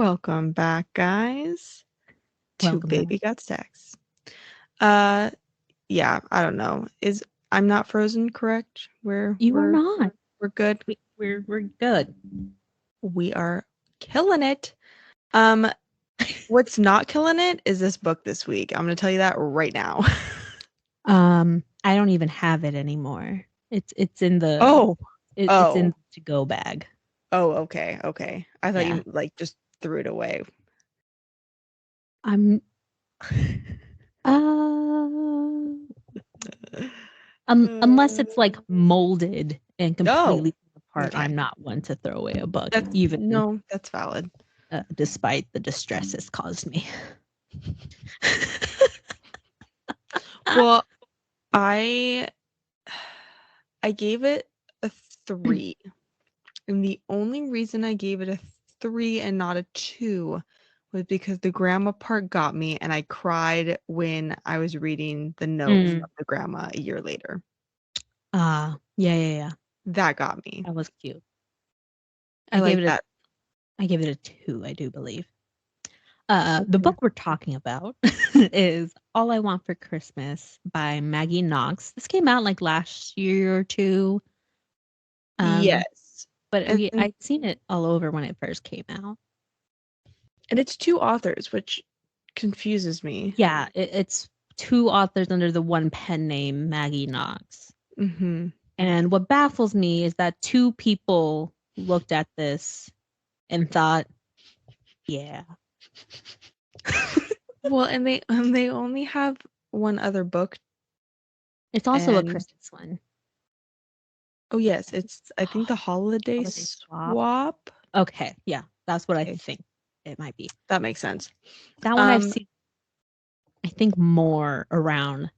Welcome back, guys, to Welcome back. Baby Got Stacks. Yeah, I don't know. Is I'm not frozen correct? We're You are we're not. we're good. We're good. We are killing it. Um, what's not killing it is this book this week. I'm gonna tell you that right now. I don't even have it anymore. It's in the Oh, it's in oh, the to go bag. okay, okay. I thought Yeah. you like just threw it away. I'm uh unless it's like molded and Oh, completely apart, okay. I'm not one to throw away a book, That's even no, that's valid. despite the distress it's caused me. Well, I I gave it a 3. And the only reason I gave it a 3 and not a 2 was because the grandma part got me and I cried when I was reading the note from Mm. the grandma a year later. Yeah. That got me. That was cute. I I gave like it a that. I gave it a 2, I do believe. The Okay. book we're talking about is All I Want for Christmas by Maggie Knox. This came out like last year or two. Um, Yes. but And I'd seen it all over when it first came out. and it's 2 authors, which confuses me. Yeah, it's two authors under the one pen name, Maggie Knox. Mhm. And what baffles me is that two people looked at this and thought, yeah. Well, and they only have one other book It's also a and Christmas one. oh yes, it's I think the Holiday Holiday swap. Swap. Okay, yeah, that's what I Okay, think it might be. that makes sense. That one I've Um seen, I think, more around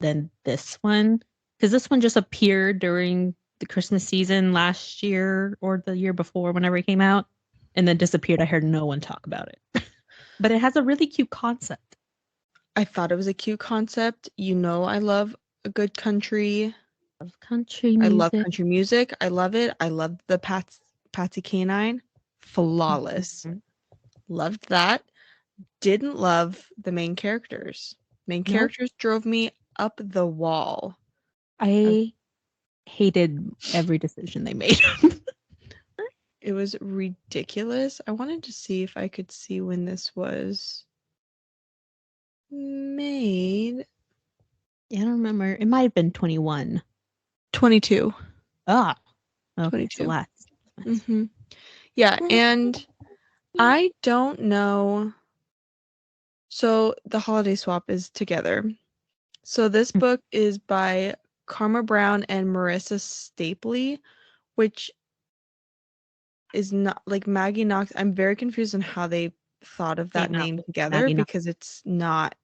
than this one because this one just appeared during the Christmas season last year or the year before, whenever it came out, and then disappeared. I heard no one talk about it, but it has a really cute concept. I thought it was a cute concept. You know, I love a good country. Of country I love music. country music. I love it. I love the Patsy Canine. Flawless. Mhm. Loved that. Didn't love the main characters. Main Nope. characters drove me up the wall. I, I hated every decision they made. it was ridiculous. I wanted to see if I could see when this was made. Yeah, I don't remember. It might have been 21. 22. Ah, okay, so 22. last. Mhm. Yeah, and I don't know. So the holiday swap is together. So this book is by Karma Brown and Marissa Stapley, which is not like Maggie Knox. I'm very confused on how they thought of that Came out name with together Maggie. because it's not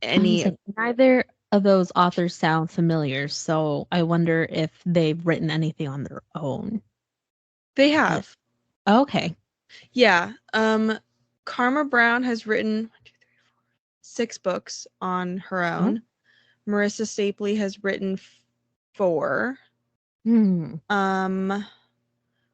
I was any like, neither of those authors sound familiar, so I wonder if they've written anything on their own. they But have. okay. Yeah. Karma Brown has written 1, 2, 3, 4, 6 books on her Oh. own. Marissa Stapley has written 4. Hmm. Um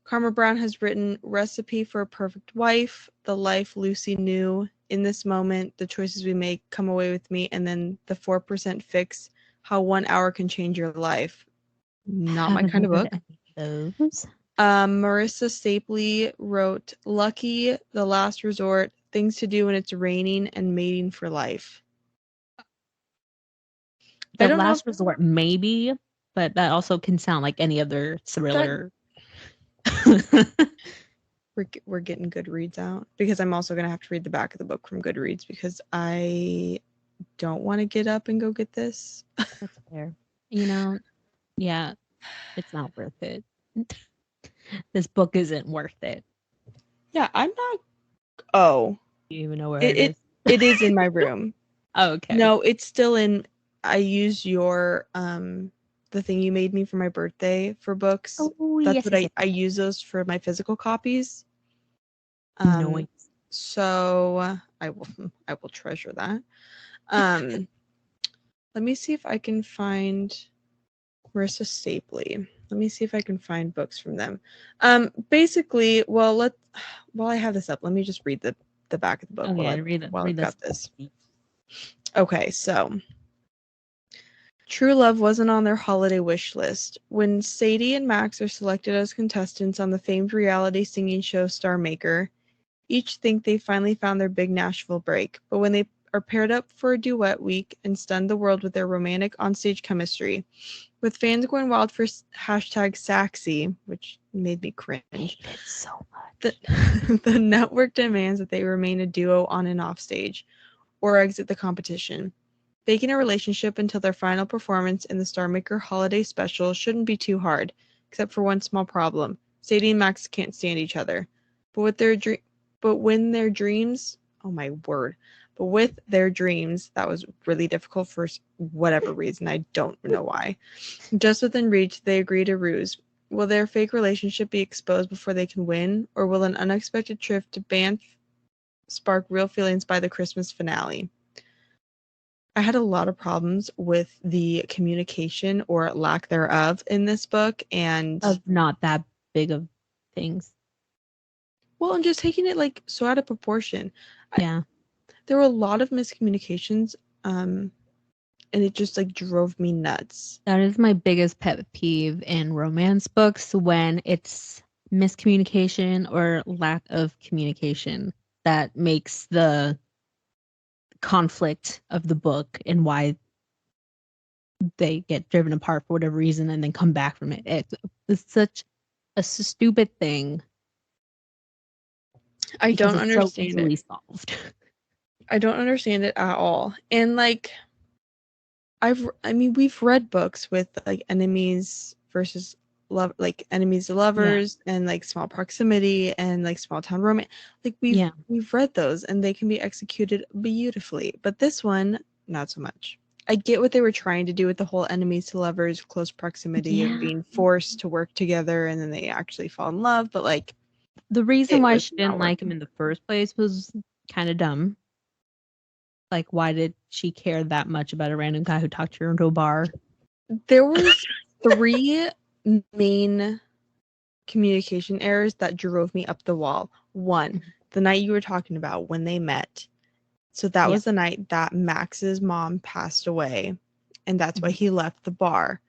Karma Brown has written Recipe for a Perfect Wife, The Life Lucy Knew, In This Moment, The Choices We Make, Come Away With Me, and then The 4% Fix, How 1 Hour Can Change Your Life. Not my Haven't kind of read book. any of those. Marissa Stapley wrote Lucky, The Last Resort, Things to Do When It's Raining, and Mating for Life. I The don't know if Last Resort, maybe, but that also can sound like any other that thriller. we're getting Goodreads out because I'm also gonna have to read the back of the book from Goodreads because I don't want to get up and go get this. That's fair. You know, yeah, it's not worth it. This book isn't worth it. Yeah, I'm not. Oh, Do you even know where it it it, is? it is in my room. Oh, okay. No, it's still in. I use your the thing you made me for my birthday for books. Oh, That's yes, what yes, I yes. I use those for my physical copies. Um, Noise. so I will treasure that. Um, let me see if I can find Marissa Stapley. let me see if I can find books from them. Basically, while I have this up, let me just read the back of the book while I've got this. Okay, so true love wasn't on their holiday wish list. When Sadie and Max are selected as contestants on the famed reality singing show Star Maker, each think they finally found their big Nashville break, but when they are paired up for a duet week and stun the world with their romantic onstage chemistry, with fans going wild for hashtag Saxy, which made me cringe. I hate it so much. The network demands that they remain a duo on and off stage, or exit the competition. Faking a relationship until their final performance in the Star Maker holiday special shouldn't be too hard, except for one small problem. Sadie and Max can't stand each other. But when their dreams, oh my word. But with their dreams, that was really difficult for whatever reason. I don't know why. Just within reach, they agree to ruse. Will their fake relationship be exposed before they can win, or will an unexpected trip to Banff spark real feelings by the Christmas finale? I had a lot of problems with the communication or lack thereof in this book, and of not that big of things. Well, and just taking it like so out of proportion. Yeah. There were a lot of miscommunications, and it just like drove me nuts. That is my biggest pet peeve in romance books, when it's miscommunication or lack of communication that makes the conflict of the book and why they get driven apart for whatever reason and then come back from it. It's such a stupid thing. I don't understand so easily solved. I don't understand it at all. And like we've read books with like enemies versus love, like enemies to lovers, and like small proximity and like small town romance. Like we've read those and they can be executed beautifully. But this one, not so much. I get what they were trying to do with the whole enemies to lovers, close proximity, and being forced to work together, and then they actually fall in love. But like, the reason why she didn't like him in the first place was kind of dumb. Like, why did she care that much about a random guy who talked to her into a bar? There was 3 main communication errors that drove me up the wall. One, the night you were talking about when they met. So that was the night that Max's mom passed away, and that's why he left the bar.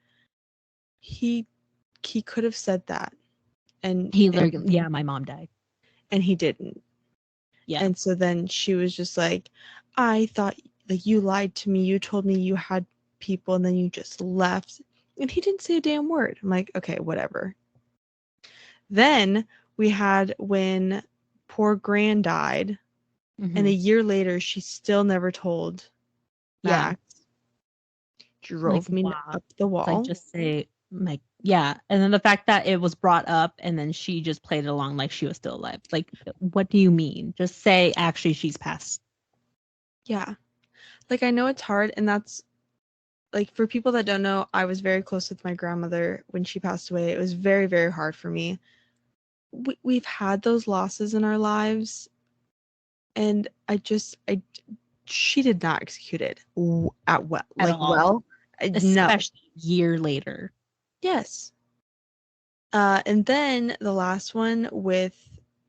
He could have said that, and my mom died, and he didn't. Yeah. And so then she was just like, I thought, like, you lied to me. You told me you had people, and then you just left. And he didn't say a damn word. I'm like, okay, whatever. Then we had when poor Gran died, and a year later, she still never told Max. Drove me up the wall. Like, just say, like, yeah. And then the fact that it was brought up and then she just played it along like she was still alive. Like, what do you mean? Just say, actually, she's passed. Yeah. Like, I know it's hard, and that's, like, for people that don't know, I was very close with my grandmother when she passed away. It was very, very hard for me. We've had those losses in our lives, and she did not execute it at all. Especially a year later. Yes. And then the last one with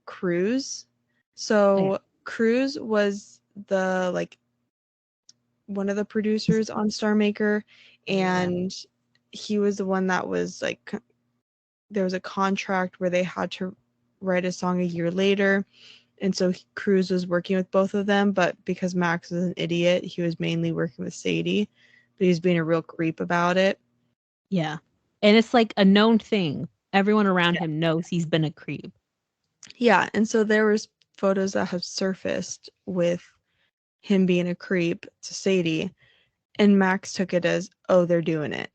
Cruz. So Cruz was the like one of the producers on Star Maker, and he was the one that was like, there was a contract where they had to write a song a year later, and so Cruz was working with both of them, but because Max was an idiot, he was mainly working with Sadie, but he was being a real creep about it. Yeah. And it's like a known thing. Everyone around him knows he's been a creep. Yeah, and so there was photos that have surfaced with him being a creep to Sadie, and Max took it as, oh, they're doing it.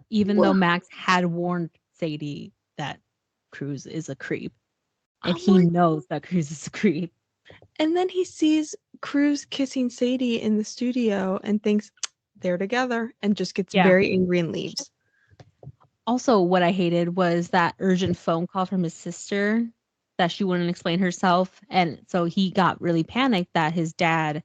Even though Max had warned Sadie that Cruz is a creep. And he knows that Cruz is a creep. And then he sees Cruz kissing Sadie in the studio and thinks they're together, and just gets very angry and leaves. Also, what I hated was that urgent phone call from his sister that she wouldn't explain herself. And so he got really panicked that his dad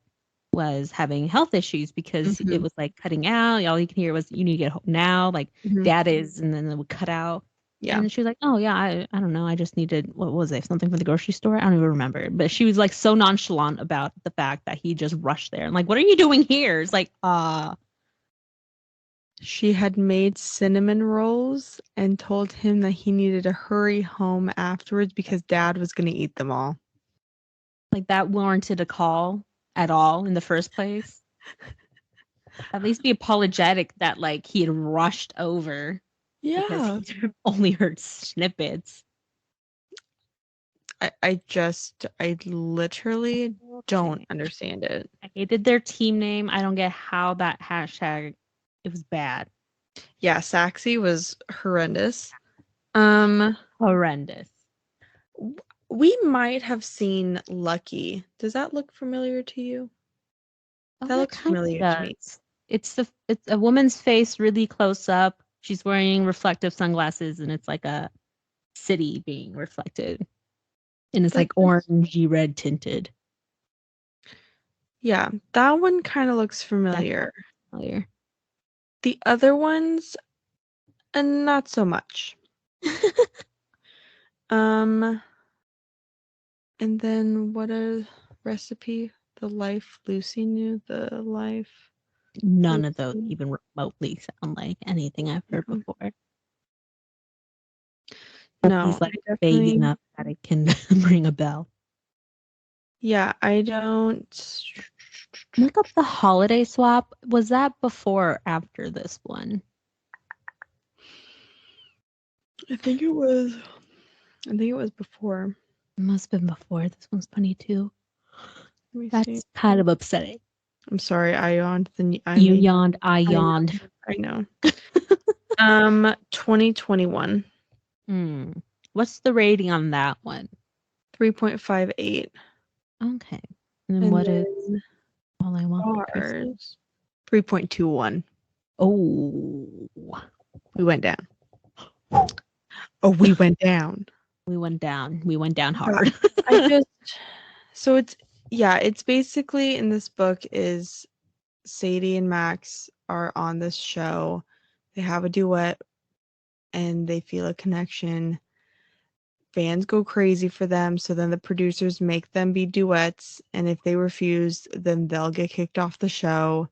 was having health issues because it was like cutting out. All you can hear was, you need to get home now. Like, dad is, and then it would cut out. Yeah. And she was like, oh, yeah, I don't know. I just needed, what was it? Something for the grocery store? I don't even remember. But she was like so nonchalant about the fact that he just rushed there. And like, what are you doing here? It's like, She had made cinnamon rolls and told him that he needed to hurry home afterwards because dad was going to eat them all. like that warranted a call at all in the first place. At least be apologetic that like he had rushed over because Yeah. he only heard snippets. I literally don't Okay. understand it. I hated their team name. I don't get how that hashtag, it was bad. Yeah, Saxy was horrendous. Um, Horrendous. we might have seen Lucky. Does that look familiar to you? Oh, That that looks kind of familiar to me. does. It's a woman's face really close up. She's wearing reflective sunglasses, and it's like a city being reflected, and it's That like orangey red tinted. Yeah, that one kind of looks That's familiar. familiar. The other ones, not so much. Um, and then what a recipe? The life Lucy knew. The life None of those Lucy. even remotely sound like anything I've heard Yeah. before. No, He's like I vague definitely. enough that it can ring a bell. Yeah, I don't. Look up the holiday swap. Was that before or after this one? I think it was. I think it was before. It must have been before. This one's funny too. Let me see. That's kind of upsetting. I'm sorry, I yawned. I You mean, yawned, I I know. yawned. I know. 2021, What's the rating on that one? 3.58. Okay. And then And what is then all I want for Christmas? ours, 3.21. Oh, We went down. Oh, we went down. we went down. We went down Yeah, hard. I just so it's basically in this book is Sadie and Max are on this show. They have a duet and they feel a connection. Fans go crazy for them, so then the producers make them be duets, and if they refuse, then they'll get kicked off the show.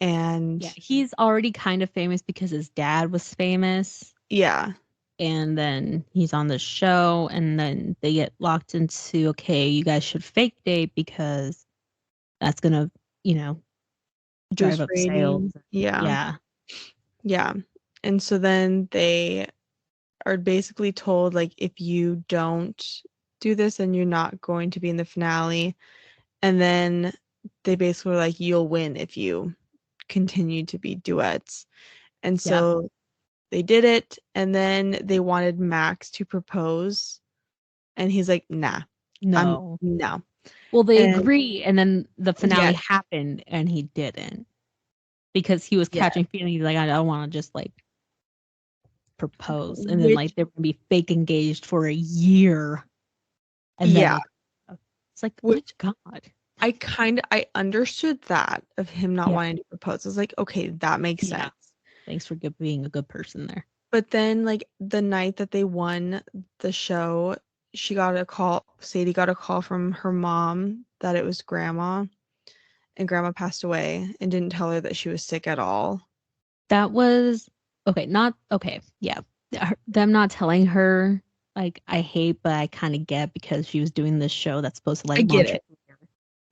And Yeah, he's already kind of famous because his dad was famous. yeah, And then he's on the show, and then they get locked into, okay, you guys should fake date because that's gonna, you know, drive boost up sales. rating. Yeah. Yeah. Yeah. And so then they are basically told, like, if you don't do this, then you're not going to be in the finale. And then they basically were like, you'll win if you continue to be duets. And Yep. so they did it. And then they wanted Max to propose. And he's like, nah, No. no. Well, they And agree, and then the finale yes, happened, and he didn't because he was yeah, catching feelings. Like, I don't want to just like propose, and then which, like they're gonna be fake engaged for a year, and then yeah, like it's like, oh which God. I understood that of him not Yeah. wanting to propose. I was like, okay, that makes Yeah. sense. Thanks for being a good person there. But then, like, the night that they won the show, Sadie got a call from her mom that it was grandma, and grandma passed away and didn't tell her that she was sick at all. That was okay. Not okay. Yeah, them not telling her, like, I hate, but I kind of get because she was doing this show that's supposed to I like get launch her it. career,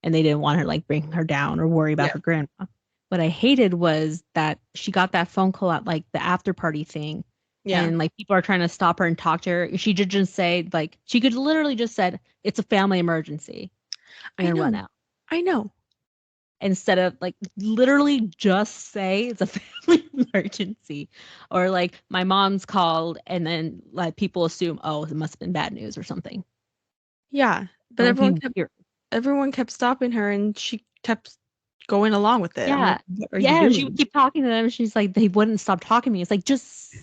and they didn't want her like bring her down or worry about Yeah. her grandma. What I hated was that she got that phone call at like the after party thing, Yeah. and like people are trying to stop her and talk to her. She could just say like she could literally just said it's a family emergency and I then run know. out I know. instead of like literally just say it's a family emergency, or like my mom's called and then like people assume, oh, it must have been bad news or something. Yeah. But Don't be weird. everyone kept stopping her and she kept going along with it. I'm Yeah. like, what are you Yeah, she would doing? keep talking to them. She's like, they wouldn't stop talking to me. It's like, just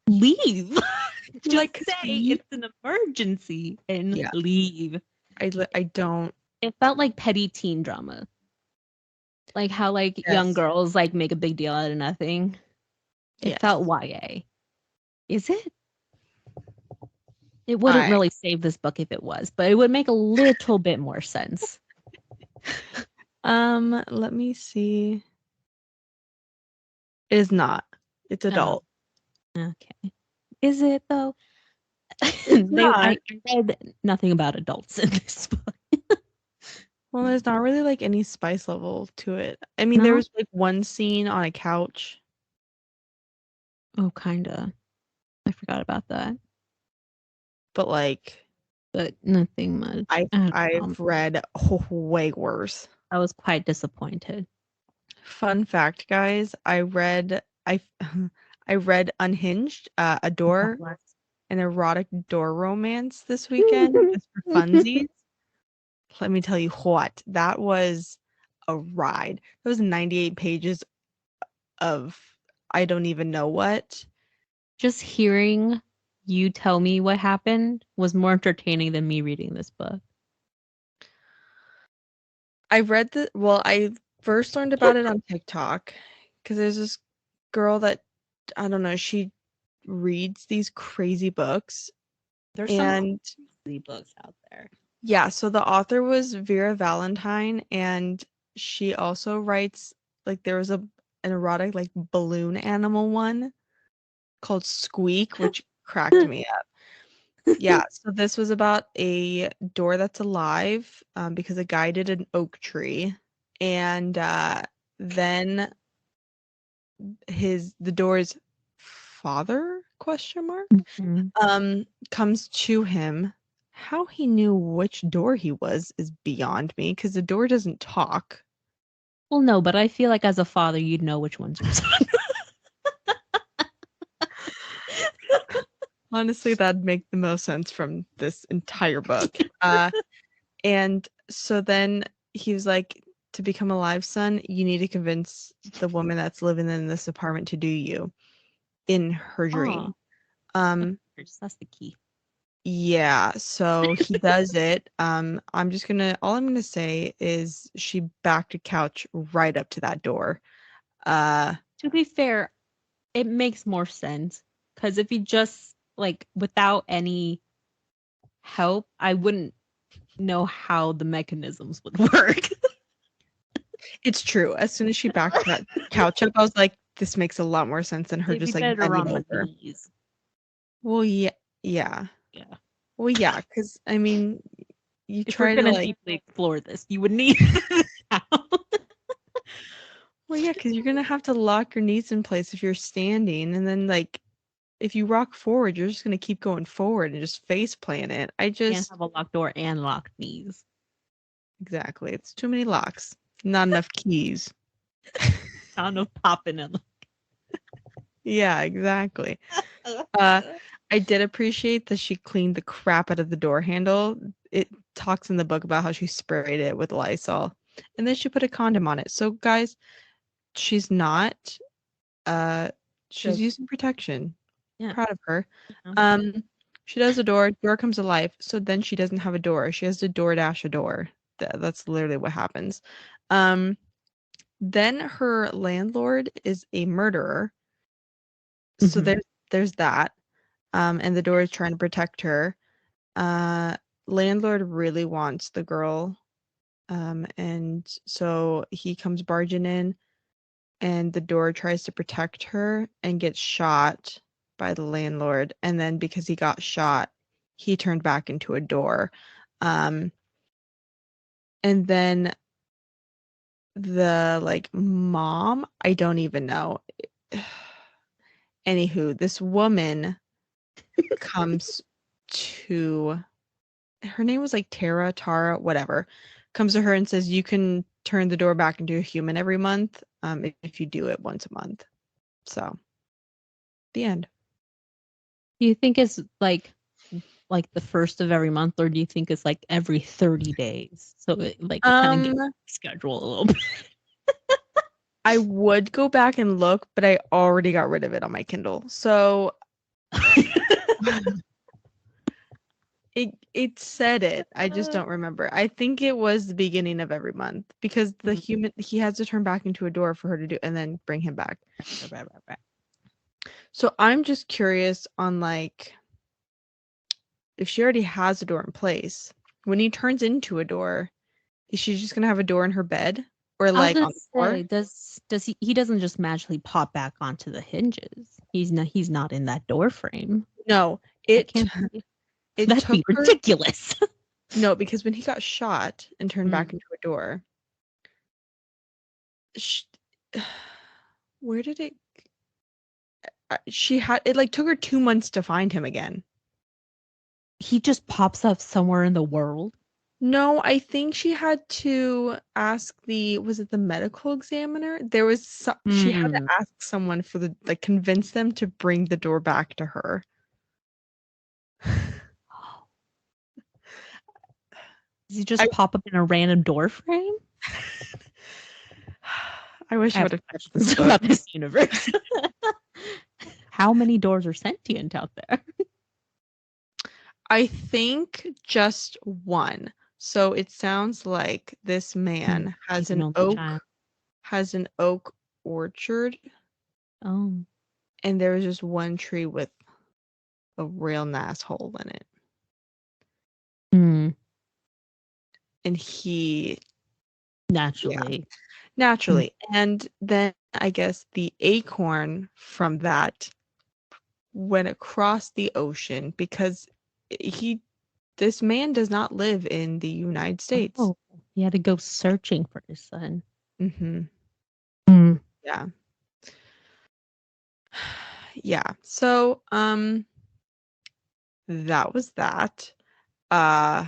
leave. Just Like, 'cause say it's an emergency and yeah, leave. I don't. It felt like petty teen drama. Like how like young Yes. girls like make a big deal out of nothing. It Yes. felt YA. Is it? It wouldn't really save this book if it was, but it would make a little bit more sense. Let me see. It is not. It's adult. Okay. Is it though? not. I read nothing about adults in this book. Well, there's not really like any spice level to it. I mean, there No? was like one scene on a couch. Oh, kinda. I forgot about that. But like But nothing much. I've read way worse. I was quite disappointed. Fun fact, guys, I read Unhinged, a door, an erotic door romance this weekend just for funsies. Let me tell you what, that was a ride. That was 98 pages of I don't even know what. Just hearing you tell me what happened was more entertaining than me reading this book. I first learned about it on TikTok because there's this girl that I don't know, she reads these crazy books. There's some crazy books out there. Yeah, so the author was Vera Valentine, and she also writes like there was an erotic like balloon animal one called Squeak, which cracked me up. Yeah, so this was about a door that's alive because a guy did an oak tree, and then the door's father question mark comes to him. How he knew which door he was is beyond me because the door doesn't talk. Well, no, but I feel like as a father, you'd know which one's your son. Honestly, that'd make the most sense from this entire book. And so then he was like, to become a live son, you need to convince the woman that's living in this apartment to do you in her dream. That's the key. Yeah, so he does it. All I'm gonna say is she backed a couch right up to that door. To be fair, it makes more sense because if you just like without any help, I wouldn't know how the mechanisms would work. It's true. As soon as she backed that couch up, I was like, this makes a lot more sense than her It'd be just like better bending on the over. knees. Well, yeah. Well, yeah, because I mean, you If we're try to gonna like, deeply explore this, you would need well, yeah, because you're gonna have to lock your knees in place if you're standing, and then like, if you rock forward, you're just gonna keep going forward and just face plant it. can't have a locked door and locked knees. Exactly. It's too many locks, not enough keys. Not enough popping in. Yeah, exactly. I did appreciate that she cleaned the crap out of the door handle. It talks in the book about how she sprayed it with Lysol, and then she put a condom on it. So, guys, she's not. She's using protection. Yeah. Proud of her. She does a door. Door comes alive. So then she doesn't have a door. She has to DoorDash a door. That's literally what happens. Then her landlord is a murderer. So there's that. And the door is trying to protect her. Landlord really wants the girl. And so he comes barging in, and the door tries to protect her and gets shot by the landlord. And then because he got shot, he turned back into a door. And then the like mom, I don't even know. Anywho, this woman comes to her name was like Tara, whatever, comes to her and says, you can turn the door back into a human every month if you do it once a month. So, the end. Do you think it's like the first of every month, or do you think it's like every 30 days? So it kind of gets schedule a little bit. I would go back and look, but I already got rid of it on my Kindle. So it said it. I just don't remember. I think it was the beginning of every month because he has to turn back into a door for her to do and then bring him back. So I'm just curious on like if she already has a door in place, when he turns into a door, is she just gonna have a door in her bed or I was like gonna on the floor? say, does he doesn't just magically pop back onto the hinges. He's not in that door frame. No, That it can't be. it That'd took be her. ridiculous. No, because when he got shot and turned back Mm. into a door, sh where did it? She had it like took her 2 months to find him again. He just pops up somewhere in the world. No, I think she had to ask was it the medical examiner? She had to Mm. ask someone for convince them to bring the door back to her. Does he just pop up in a random door frame? I wish I I have would have kept questions this book. about this universe. How many doors are sentient out there? I think just one. So it sounds like this man He's an only child. has an oak orchard, Oh. and there was just one tree with a real nice hole in it. Mm. And he Naturally. naturally. And then I guess the acorn from that went across the ocean because this man does not live in the United States. Oh, he had to go searching for his son. Mm-hmm. Mm. Yeah. Yeah. So, that was that. Uh,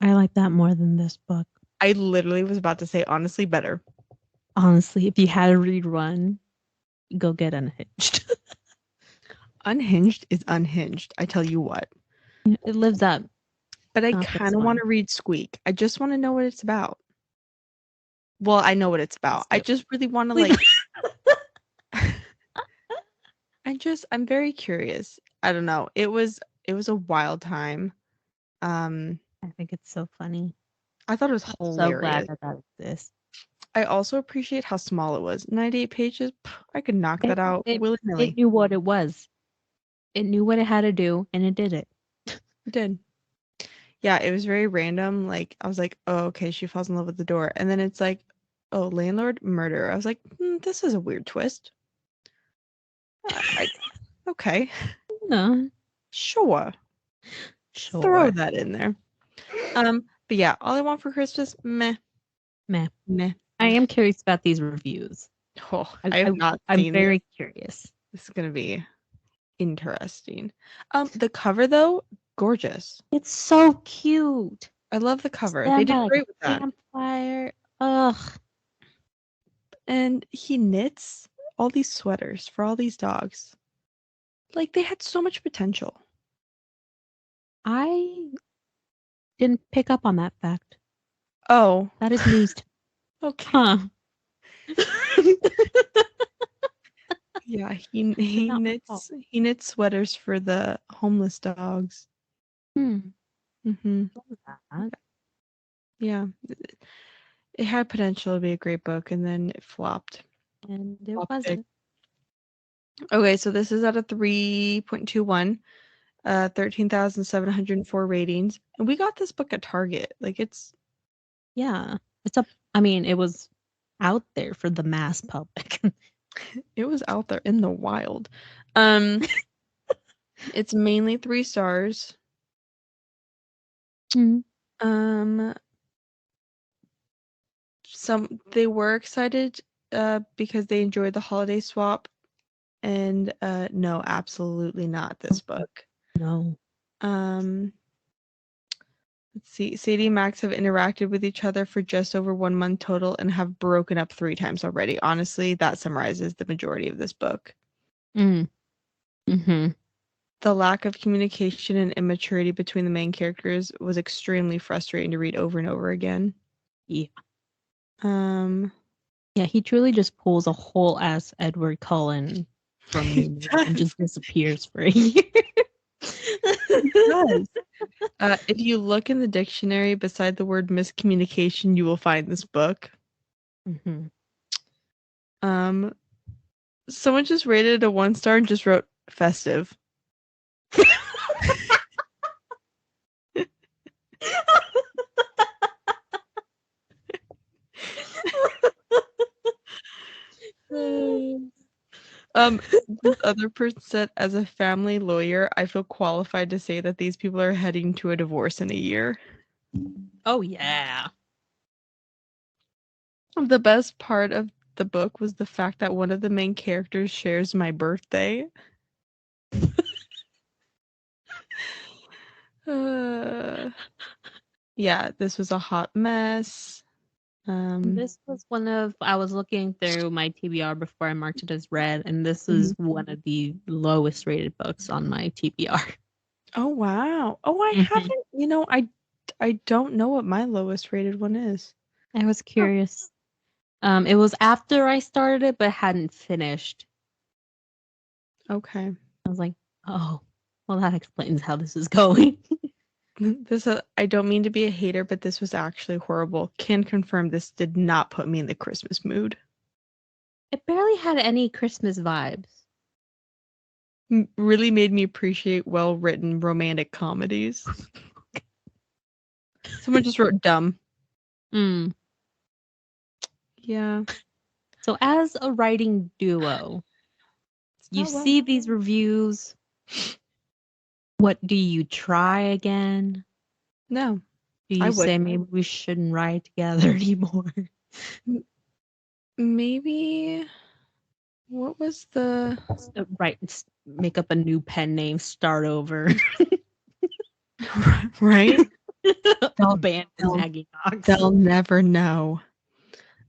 I like that more than this book. I literally was about to say honestly better. Honestly, if you had a rerun, go get Unhinged. Unhinged is unhinged, I tell you what. It lives up. But I Not this kind of one. want to read Squeak. I just want to know what it's about. Well, I know what it's about. I just really want to I'm very curious. I don't know. It was a wild time. I think it's so funny. I thought it was I'm so hilarious. glad that exists. I also appreciate how small it was. 98 pages. I could knock that out willy-nilly. It knew what it was. It knew what it had to do, and it did it. It did. Yeah, it was very random. Like, I was like, oh, okay, she falls in love with the door. And then it's like, oh, landlord, murder. I was like, this is a weird twist. Okay. No. Sure. Throw that in there. But yeah, all I want for Christmas, meh. Meh. Meh. I am curious about these reviews. Oh, I have not I'm seen very curious. This is gonna be interesting. The cover though, gorgeous. It's so cute. I love the cover. They Stand did by great with that. campfire. Ugh. And he knits all these sweaters for all these dogs. Like they had so much potential. I didn't pick up on that fact. Oh, That is news to me. okay. Huh. Yeah, he knits sweaters for the homeless dogs. Hmm. Mm-hmm. What was that? Yeah, it had potential to be a great book, and then it flopped. And it Flop wasn't. Okay, so this is at a 3.21, 13,704 ratings, and we got this book at Target. Like Yeah. It was out there for the mass public. it was out there in the wild. It's mainly 3 stars. Mm. They were excited because they enjoyed the holiday swap, and no, absolutely not this book. No. Let's see. Sadie and Max have interacted with each other for just over 1 month total and have broken up 3 times already. Honestly, that summarizes the majority of this book. Mm-hmm. The lack of communication and immaturity between the main characters was extremely frustrating to read over and over again. Yeah. Yeah, he truly just pulls a whole ass Edward Cullen from me and just disappears for a year. It does. If you look in the dictionary beside the word miscommunication, you will find this book. Mm-hmm. Someone just rated it a 1 star and just wrote festive. This other person said, as a family lawyer, I feel qualified to say that these people are heading to a divorce in a year. Oh yeah. The best part of the book was the fact that one of the main characters shares my birthday. Yeah, this was a hot mess. This was one of I was looking through my TBR before I marked it as read, and this is one of the lowest rated books on my TBR. Oh wow. Oh, I haven't, I don't know what my lowest rated one is. I was curious. It was after I started it, but hadn't finished. Okay. I was like, oh, well, that explains how this is going. This I don't mean to be a hater, but this was actually horrible. Can confirm this did not put me in the Christmas mood. It barely had any Christmas vibes. Really made me appreciate well-written romantic comedies. Someone just wrote dumb. Mm. Yeah. So as a writing duo, you see these reviews. What do you try again? No. Do you say maybe we shouldn't write together anymore? Maybe. What was the Right, make up a new pen name, start over. right? Abandon Maggie Knox. They'll never know.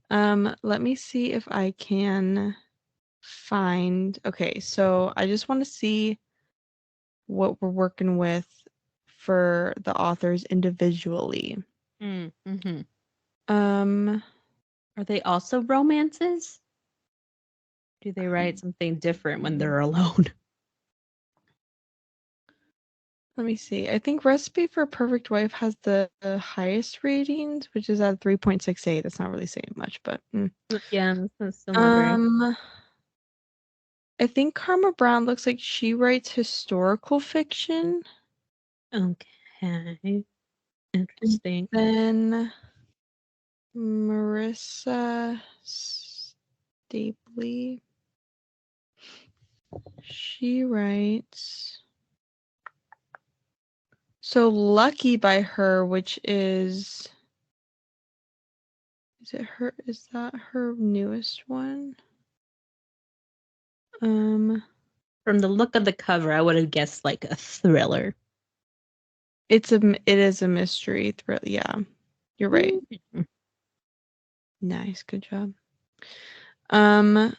Let me see if I can find. Okay, so I just want to see what we're working with for the authors individually. Mm-hmm. Are they also romances? Do they write something different when they're alone? Let me see. I think Recipe for a Perfect Wife has the highest ratings, which is at 3.68. That's not really saying much, but yeah, that's still not very. I think Karma Brown looks like she writes historical fiction. Okay. Interesting. Then Marissa Stapley. She writes. So Lucky by her, which is it her? Is that her newest one? From the look of the cover, I would have guessed like a thriller. It is a mystery thriller. Yeah, you're right. Mm-hmm. Nice, good job. Let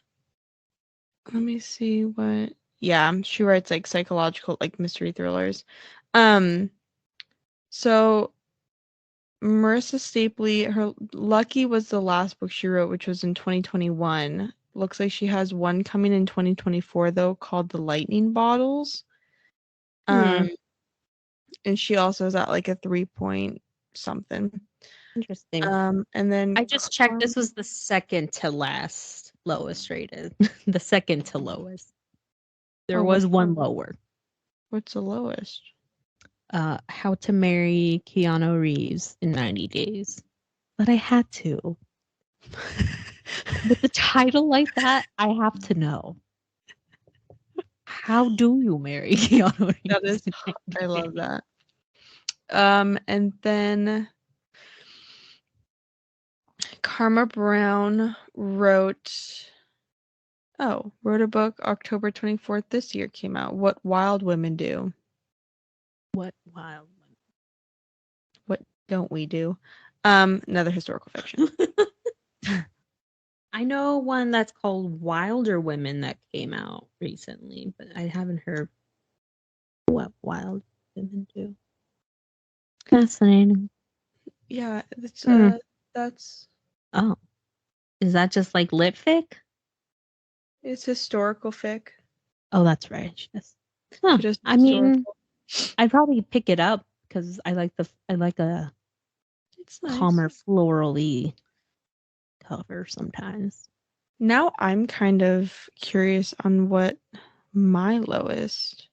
me see what. Yeah, she writes like psychological, like mystery thrillers. So Marissa Stapley, her Lucky was the last book she wrote, which was in 2021. Looks like she has one coming in 2024 though, called The Lightning Bottles. And she also is at like a 3 point something. Interesting. And then I just checked. This was the second to last lowest rated. The second to lowest. There was one lower. What's the lowest? How to Marry Keanu Reeves in 90 Days. But I had to. With a title like that, I have to know. How do you marry Keanu Reeves? That is, I love that. And then Karma Brown wrote a book October 24th this year came out. What Wild Women Do. What wild women? What don't we do? Another historical fiction. I know one that's called Wilder Women that came out recently, but I haven't heard what Wild Women Do. Fascinating. Yeah, that's. Oh, is that just like lit fic? It's historical fic. Oh, that's right. Yes. Huh. I mean, I'd probably pick it up because I like a it's nice. Calmer florally cover sometimes. Now I'm kind of curious on what my lowest.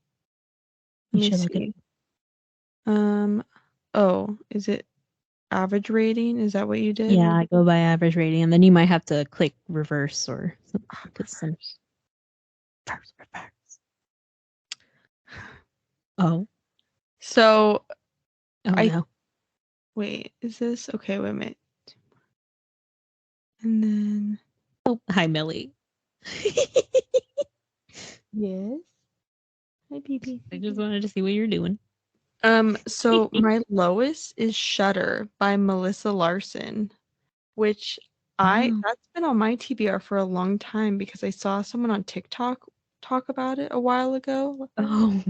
Let me see. Oh, is it average rating? Is that what you did? Yeah, I go by average rating, and then you might have to click reverse or something because some reverse. Oh, So I no. wait, is this okay? Wait a minute. And then Oh, hi, Millie. yes. Hi, BB. I just wanted to see what you're doing. So my lowest is Shutter by Melissa Larson, which Oh. that's been on my TBR for a long time because I saw someone on TikTok talk about it a while ago. Oh,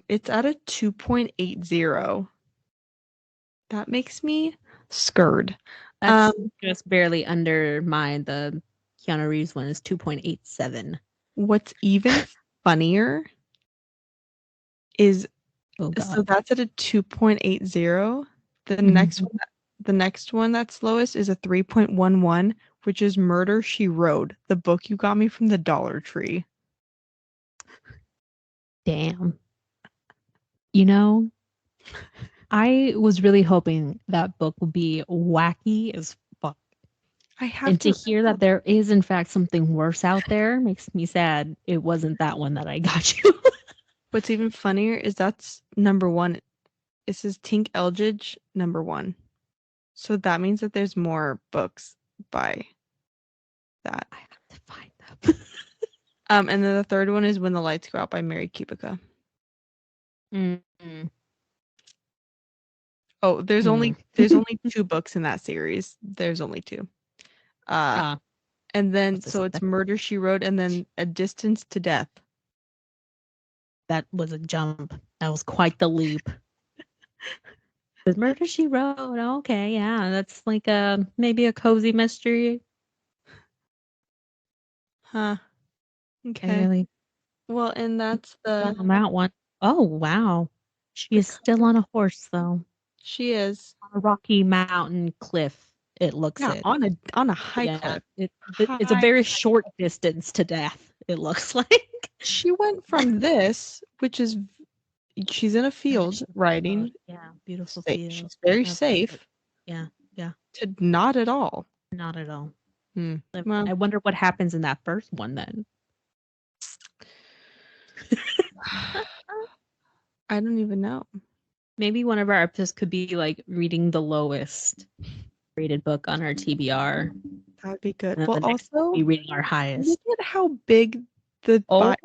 It's at a 2.80. That makes me scared. that's just barely under mine. The Keanu Reeves one is 2.87. What's even funnier is Oh so God. that's at a 2.80. The Mhm. next one that's lowest is a 3.11, which is Murder She Wrote, the book you got me from the Dollar Tree. Damn. You know, I was really hoping that book would be wacky as fuck. I have And to to hear that there is, in fact, something worse out there makes me sad it wasn't that one that I got you. What's even funnier is that's number one. It says Tink Eldridge number one. So that means that there's more books by that. I have to find them. And then the third one is When the Lights Go Out by Mary Kubica. Mm-hmm. Oh, there's only two books in that series. There's only two. Uh and then What's this? so it's Murder She Wrote and then A Distance to Death. That was a jump. That was quite the leap. The Murder She Wrote. Okay, yeah, that's like a maybe a cozy mystery. Huh. I Okay. really Well, and that's on that one. Oh wow, she the is still on a horse though, she is. on a rocky mountain cliff. It looks Yeah, it. on a high Yeah, cliff. it's a High. very short distance to death. It looks like. She went from this, which is she's in a field riding. Yeah, beautiful field. She's very Yep. safe Yeah, yeah, to not at all. not at all. Hmm. I Well, I wonder what happens in that first one then. I don't even know. Maybe one of our episodes could be like reading the lowest rated book on our TBR, That would be good. and then Well, the next also be reading our look highest. at how big the Oh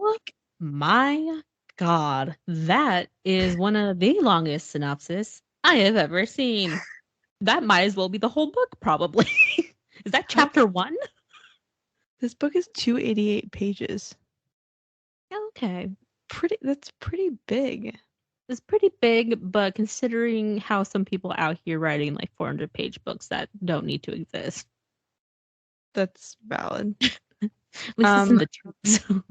my God, that is one of the longest synopsis I have ever seen. That might as well be the whole book, probably. Is that chapter one? this book is 288 pages. Okay. That's pretty big. It's pretty big, but considering how some people out here writing like 400-page books that don't need to exist. That's valid. At least listen Um, to truth.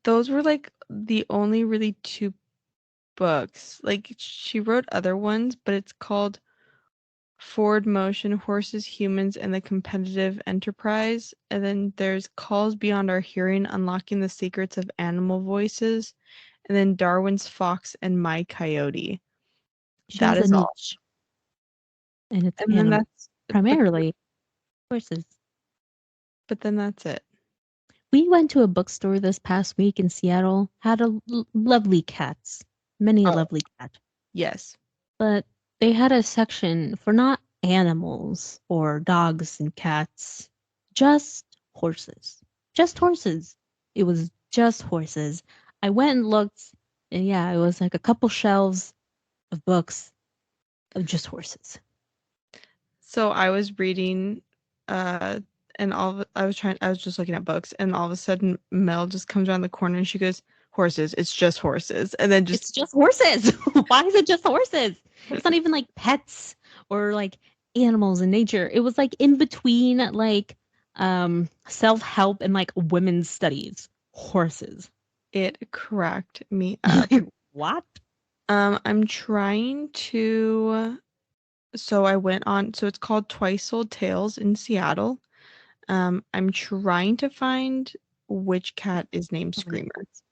those were like the only really two books. Like she wrote other ones, but it's called Forward Motion, Horses, Humans, and the Competitive Enterprise. And then there's Calls Beyond Our Hearing, Unlocking the Secrets of Animal Voices. And then Darwin's Fox and My Coyote. She That has a is all. niche, and it's And then animals, that's primarily horses. but then that's it. We went to a bookstore this past week in Seattle, had lovely cats, many a Oh, lovely cat, yes. but they had a section for not animals or dogs and cats, just horses. Just horses. It was just horses. I went and looked, and yeah, it was like a couple shelves of books of just horses. So I was reading uh and I was just looking at books and all of a sudden Mel just comes around the corner and she goes, "Horses, it's just horses." And then just It's just horses. Why is it just horses? It's not even like pets or like animals in nature. It was like in between like self-help and like women's studies. Horses. it cracked me up. What? I'm trying to so I went on so it's called Twice Sold Tales in Seattle. I'm trying to find which cat is named How many Screamer. words?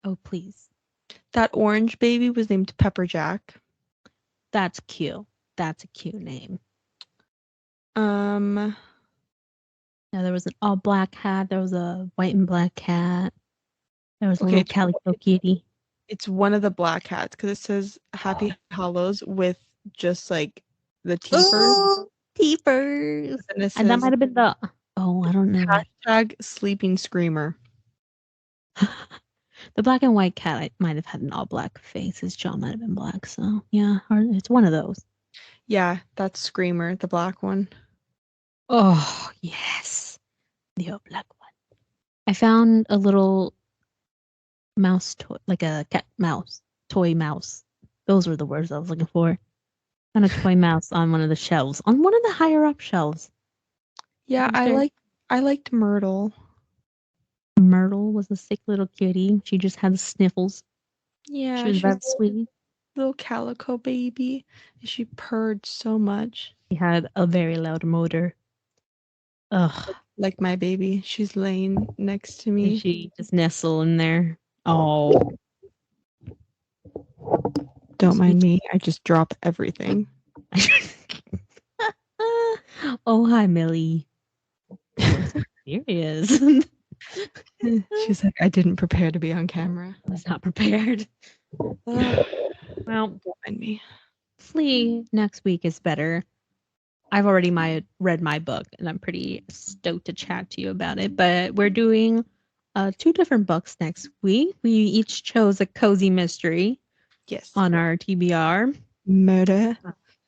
Oh, please. That orange baby was named Pepperjack. That's cute. That's a cute name. Um, Yeah, there was an all black cat. There was a white and black cat. There was a okay, little calico kitty. it's one of the black hats because it says Happy Hollows with just like the teepers. Oh, teepers. And it And that says might have been the. Oh, I don't know that. hashtag sleeping screamer. The black and white cat might have had an all black face. His jaw might have been black. So yeah, it's one of those. Yeah, that's Screamer, the black one. Oh yes, the all black one. I found a little mouse toy, like a cat mouse, toy mouse. Those were the words I was looking for. Found a toy mouse on one of the shelves, on one of the higher up shelves. Yeah, I liked Myrtle. Myrtle was a sick little kitty. She just had the sniffles. Yeah, She was she's very a sweet. little calico baby. She purred so much. She had a very loud motor. Ugh. Like my baby. She's laying next to me. And she just nestled in there. Oh. Don't mind me. I just drop everything. Oh, hi, Millie. So serious. She's like, I didn't prepare to be on camera. I was not prepared. Well, Don't mind me. hopefully next week is better. I've already read my book, and I'm pretty stoked to chat to you about it. But we're doing 2 different books next week. We each chose a cozy mystery. Yes. On our TBR. Murder.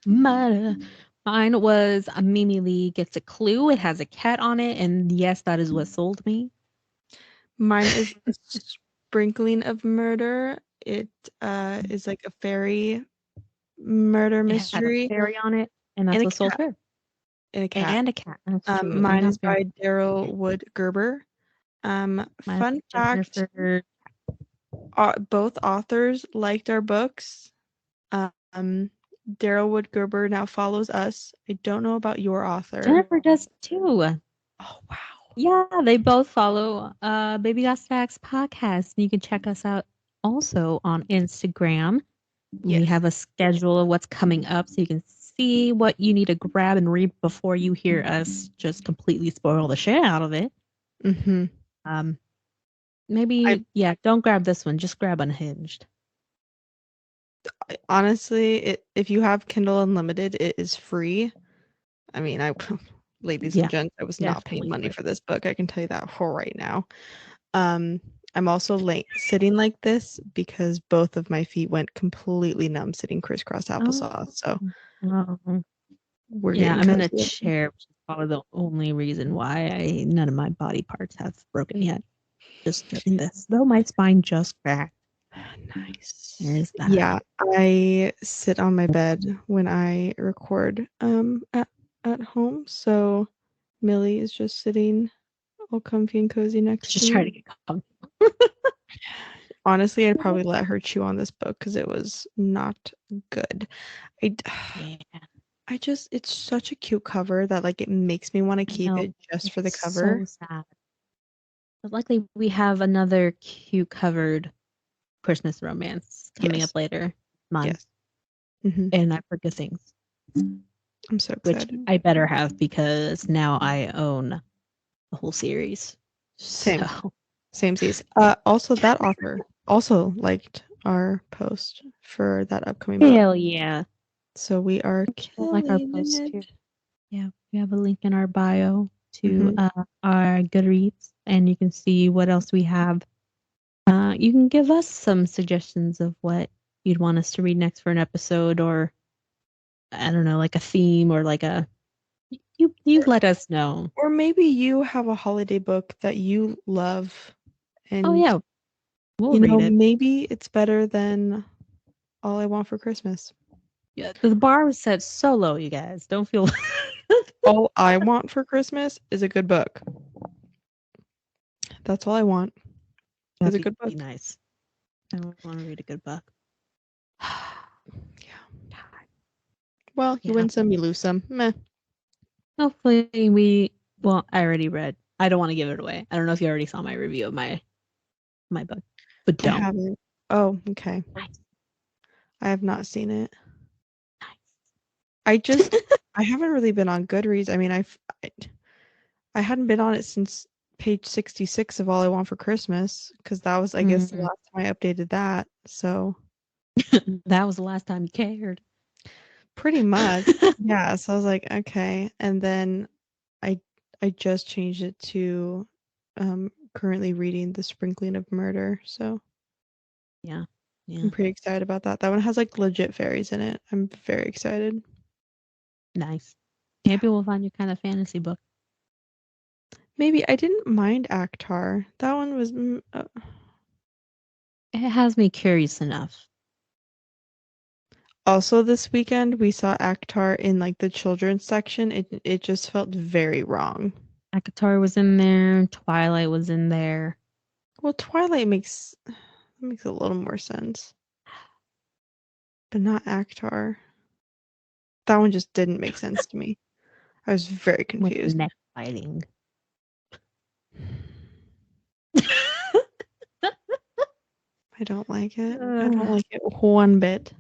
Mine was Mimi Lee Gets a Clue. It has a cat on it, and yes, that is what sold me. Mine is a sprinkling of murder. It is like a fairy murder mystery. It had a fairy on it, and that's what sold her. And a cat. And a cat. That's true. Mine is by Daryl Wood Gerber. Fun fact: both authors liked our books. Daryl Wood Gerber now follows us. I don't know about your author. Jennifer does too. Oh wow. Yeah, they both follow Baby Got Stacks podcast. You can check us out also on Instagram. Yes. We have a schedule of what's coming up, so you can see what you need to grab and read before you hear us just completely spoil the shit out of it. Mm-hmm. Maybe don't grab this one. Just grab Unhinged. Honestly, if you have Kindle Unlimited, it is free. I mean, ladies and gents, I was not paying money for this book. I can tell you that for right now. I'm also sitting like this because both of my feet went completely numb sitting crisscross applesauce. So we're getting I'm in a chair, which is probably the only reason why none of my body parts have broken yet. Just doing this, though my spine just cracked. Nice. There's that. Yeah, I sit on my bed when I record at home. So Millie is just sitting all comfy and cozy next to me. Just trying to get comfy. Honestly, I'd probably let her chew on this book because it was not good. It's such a cute cover that like it makes me want to keep it just for the cover. So sad. But luckily, we have another cute covered Christmas romance coming up later month. Yes. Mm-hmm. And I've heard good things. I'm so excited. Which I better have because now I own the whole series. Same season. Also, that author also liked our post for that upcoming book. Hell yeah. So we are like our post too. Yeah, we have a link in our bio to our Goodreads, and you can see what else we have. You can give us some suggestions of what you'd want us to read next for an episode, or I don't know, like a theme, or like you let us know. Or maybe you have a holiday book that you love, and we'll read it. Maybe it's better than All I Want for Christmas. Yeah, the bar was set so low, you guys. Don't feel. All I Want for Christmas is a good book. That's all I want. It's a good book. Nice. I want to read a good book. Yeah. Well, you win some, you lose some. Meh. Hopefully I already read. I don't want to give it away. I don't know if you already saw my review of my book, but don't. I haven't. Oh, okay. Nice. I have not seen it. Nice. I haven't really been on Goodreads. I mean, I hadn't been on it since page 66 of All I Want for Christmas, because that was, I guess, the last time I updated that. So That was the last time you cared. pretty much, yeah. So I was like, okay, and then I just changed it to currently reading The Sprinkling of Murder. So Yeah. I'm pretty excited about that. That one has like legit fairies in it. I'm very excited. Nice. Maybe we'll find your kind of fantasy book. Maybe I didn't mind Akhtar. That one was. It has me curious enough. Also, this weekend we saw Akhtar in like the children's section. It just felt very wrong. Akatar was in there. Twilight was in there. Well, Twilight makes a little more sense, but not Akhtar. That one just didn't make sense to me. I was very With confused. neck fighting. I don't like it. I don't like it one bit.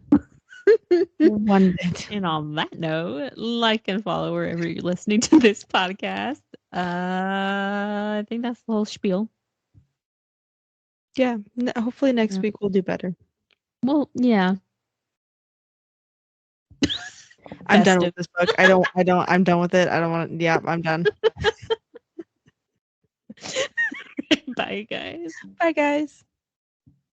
One bit. And on that note, like and follow wherever you're listening to this podcast. I think that's the whole spiel. Yeah. Hopefully next week we'll do better. Well, yeah. I'm done with this book. I'm done with it. I don't want. Yeah, I'm done. Bye, guys. Bye, guys.